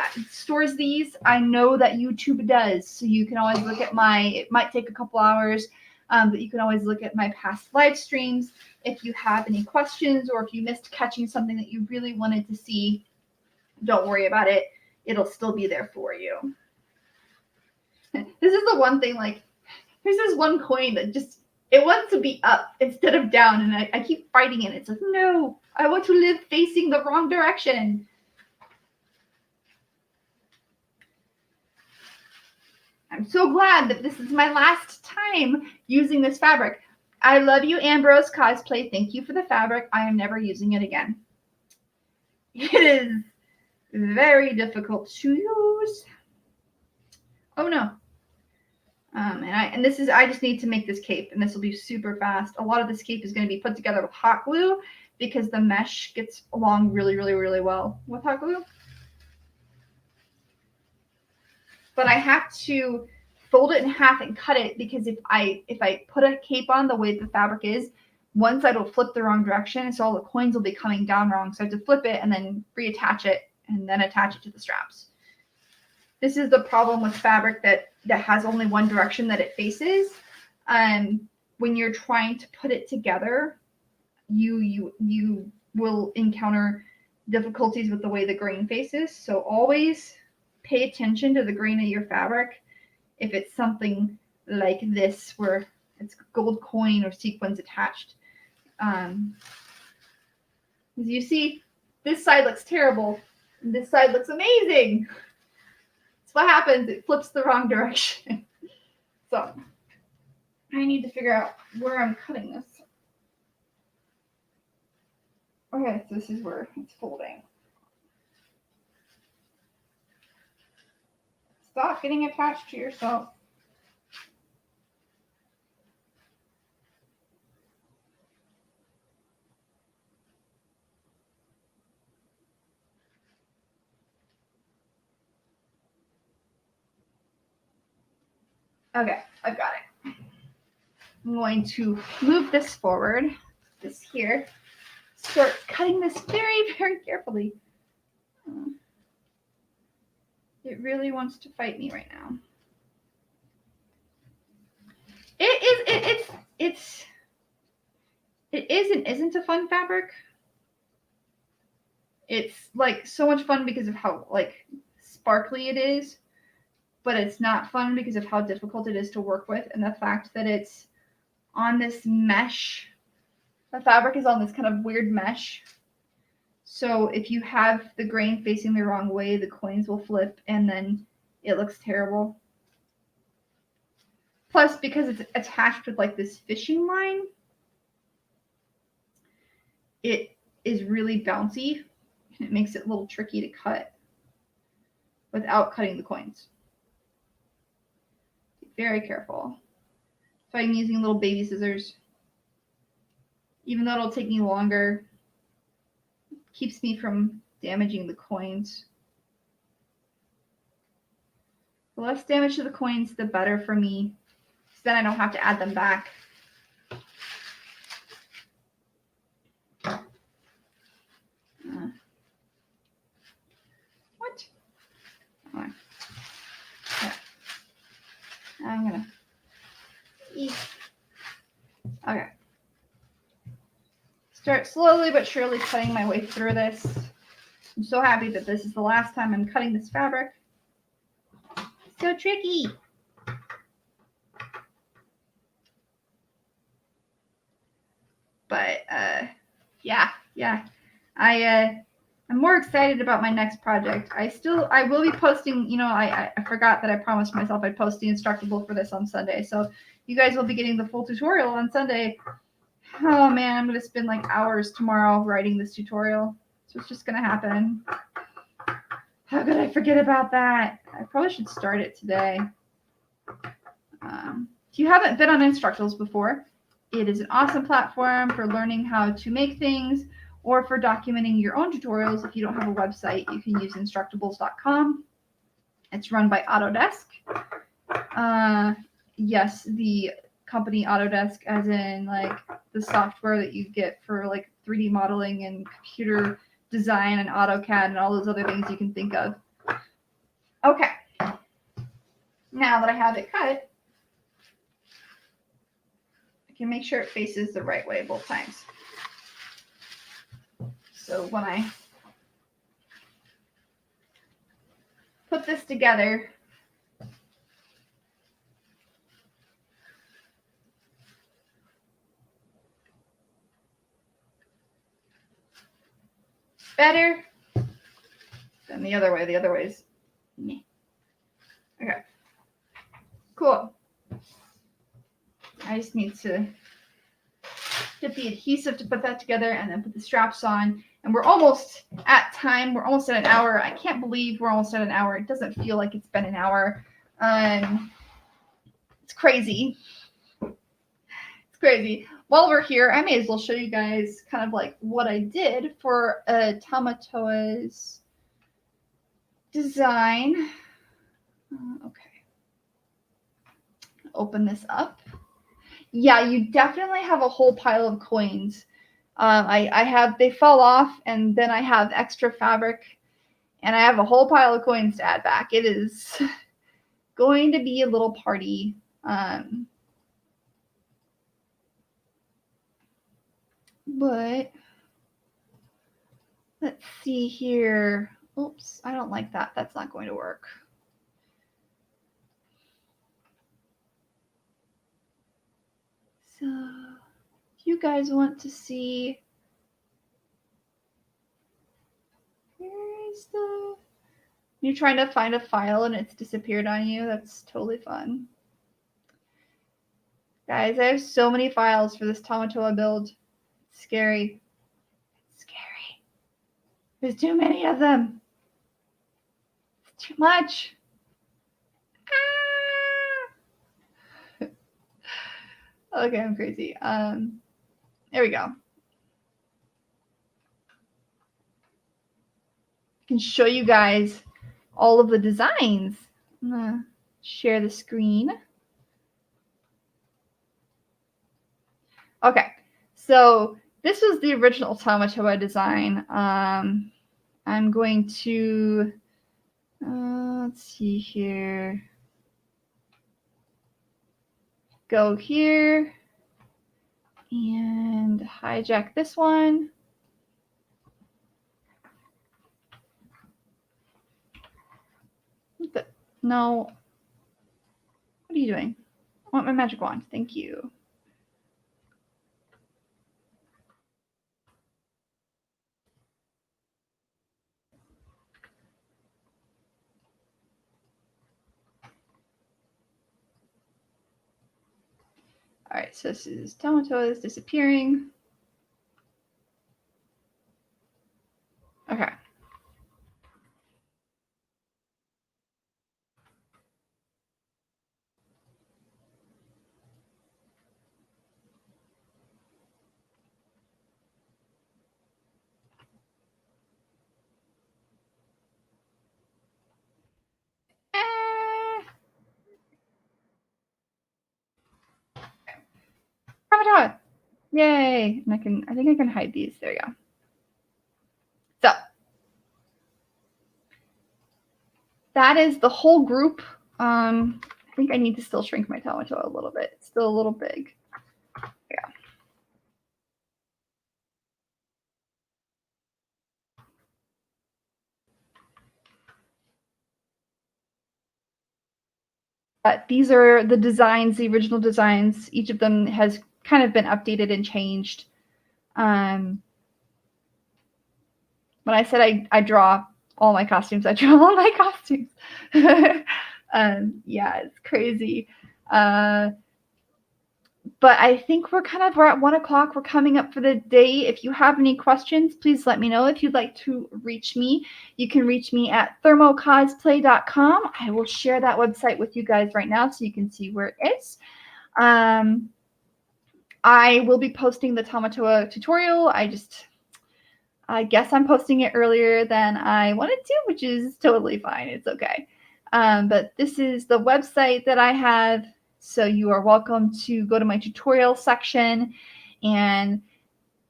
I know that YouTube does, so you can always look at it might take a couple hours, but you can always look at my past live streams. If you have any questions or if you missed catching something that you really wanted to see, don't worry about it. It'll still be there for you. This is the one thing, like, there's this one coin that it wants to be up instead of down, and I keep fighting it. It's like, no, I want to live facing the wrong direction. I'm so glad that this is my last time using this fabric. I love you, Ambrose Cosplay. Thank you for the fabric. I am never using it again. It is very difficult to use. Oh no. I just need to make this cape, and this will be super fast. A lot of this cape is going to be put together with hot glue because the mesh gets along really, really, really well with hot glue. But I have to fold it in half and cut it, because if I put a cape on the way the fabric is, one side will flip the wrong direction, so all the coins will be coming down wrong. So I have to flip it and then reattach it and then attach it to the straps. This is the problem with fabric that has only one direction that it faces. When you're trying to put it together, you will encounter difficulties with the way the grain faces. So always pay attention to the grain of your fabric. If it's something like this, where it's gold coin or sequins attached. As you see, this side looks terrible, and this side looks amazing. That's what happens. It flips the wrong direction. So I need to figure out where I'm cutting this. Okay, so this is where it's folding. Stop getting attached to yourself. Okay, I've got it. I'm going to move this forward, this here, start cutting this very, very carefully. It really wants to fight me right now. It is and isn't a fun fabric. It's like so much fun because of how like sparkly it is, but it's not fun because of how difficult it is to work with, and the fact that it's on this mesh. The fabric is on this kind of weird mesh. So if you have the grain facing the wrong way, the coins will flip and then it looks terrible. Plus, because it's attached with like this fishing line, it is really bouncy and it makes it a little tricky to cut. without cutting the coins. Be very careful. So I'm using little baby scissors. Even though it'll take me longer, it keeps me from damaging the coins. The less damage to the coins, the better for me. So then I don't have to add them back. What? Okay. I'm gonna eat. Okay. Start slowly but surely cutting my way through this. I'm so happy that this is the last time I'm cutting this fabric. So tricky. But yeah. I'm more excited about my next project. I will be posting, I forgot that I promised myself I'd post the Instructable for this on Sunday. So you guys will be getting the full tutorial on Sunday. Oh man, I'm going to spend like hours tomorrow writing this tutorial. So it's just going to happen. How could I forget about that? I probably should start it today. If you haven't been on Instructables before, it is an awesome platform for learning how to make things or for documenting your own tutorials. If you don't have a website, you can use instructables.com. It's run by Autodesk. Yes, the company Autodesk, as in like the software that you get for like 3D modeling and computer design and AutoCAD and all those other things you can think of. Okay. Now that I have it cut, I can make sure it faces the right way both times. So when I put this together, better than the other way. The other way is meh. Okay. Cool. I just need to get the adhesive to put that together and then put the straps on. And we're almost at time. We're almost at an hour. I can't believe we're almost at an hour. It doesn't feel like it's been an hour. It's crazy. It's crazy. While we're here, I may as well show you guys kind of like what I did for Tamatoa's design. Okay. Open this up. Yeah, you definitely have a whole pile of coins. They fell off, and then I have extra fabric, and I have a whole pile of coins to add back. It is going to be a little party. But let's see here. Oops, I don't like that. That's not going to work. So if you guys want to see, you're trying to find a file and it's disappeared on you. That's totally fun. Guys, I have so many files for this Tamatoa build. It's scary. It's scary. There's too many of them. It's too much. Ah! Okay, I'm crazy. There we go. I can show you guys all of the designs. I'm gonna share the screen. Okay, so this was the original Tamatoa design. I'm going to, let's see here, go here and hijack this one. No, what are you doing? I want my magic wand. Thank you. All right, so this is Tamatoa is disappearing. Okay. ta-da! Yay! And I think I can hide these. There you go. So that is the whole group. I think I need to still shrink my tomato a little bit. It's still a little big. Yeah. But these are the designs, the original designs. Each of them has kind of been updated and changed. When I said I draw all my costumes, I draw all my costumes. Yeah, it's crazy. But I think we're at 1 o'clock. We're coming up for the day. If you have any questions, please let me know. If you'd like to reach me, you can reach me at thermocosplay.com. I will share that website with you guys right now so you can see where it is. I will be posting the Tamatoa tutorial. I guess I'm posting it earlier than I wanted to, which is totally fine. It's okay. But this is the website that I have. So you are welcome to go to my tutorial section, and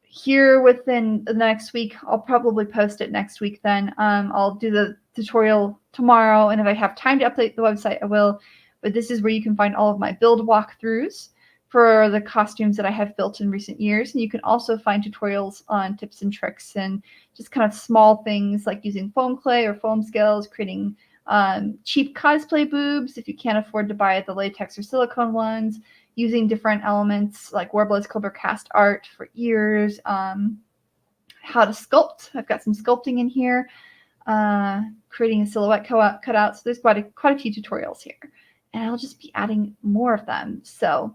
here within the next week, I'll probably post it next week then. I'll do the tutorial tomorrow, and if I have time to update the website, I will. But this is where you can find all of my build walkthroughs for the costumes that I have built in recent years. And you can also find tutorials on tips and tricks and just kind of small things like using foam clay or foam scales, creating cheap cosplay boobs if you can't afford to buy the latex or silicone ones, using different elements like Warbler's Cobra cast art for ears, how to sculpt. I've got some sculpting in here, creating a silhouette cutout. So there's quite a few tutorials here, and I'll just be adding more of them. So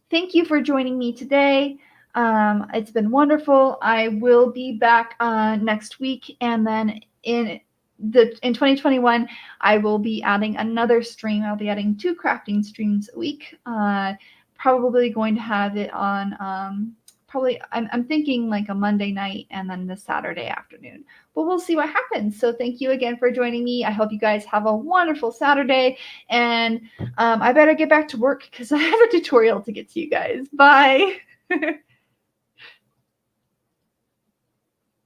thank you for joining me today. It's been wonderful. I will be back next week, and then in 2021, I will be adding another stream. I'll be adding 2 crafting streams a week. Probably going to have it on I'm thinking like a Monday night and then the Saturday afternoon. But we'll see what happens. So thank you again for joining me. I hope you guys have a wonderful Saturday. And I better get back to work because I have a tutorial to get to you guys. Bye.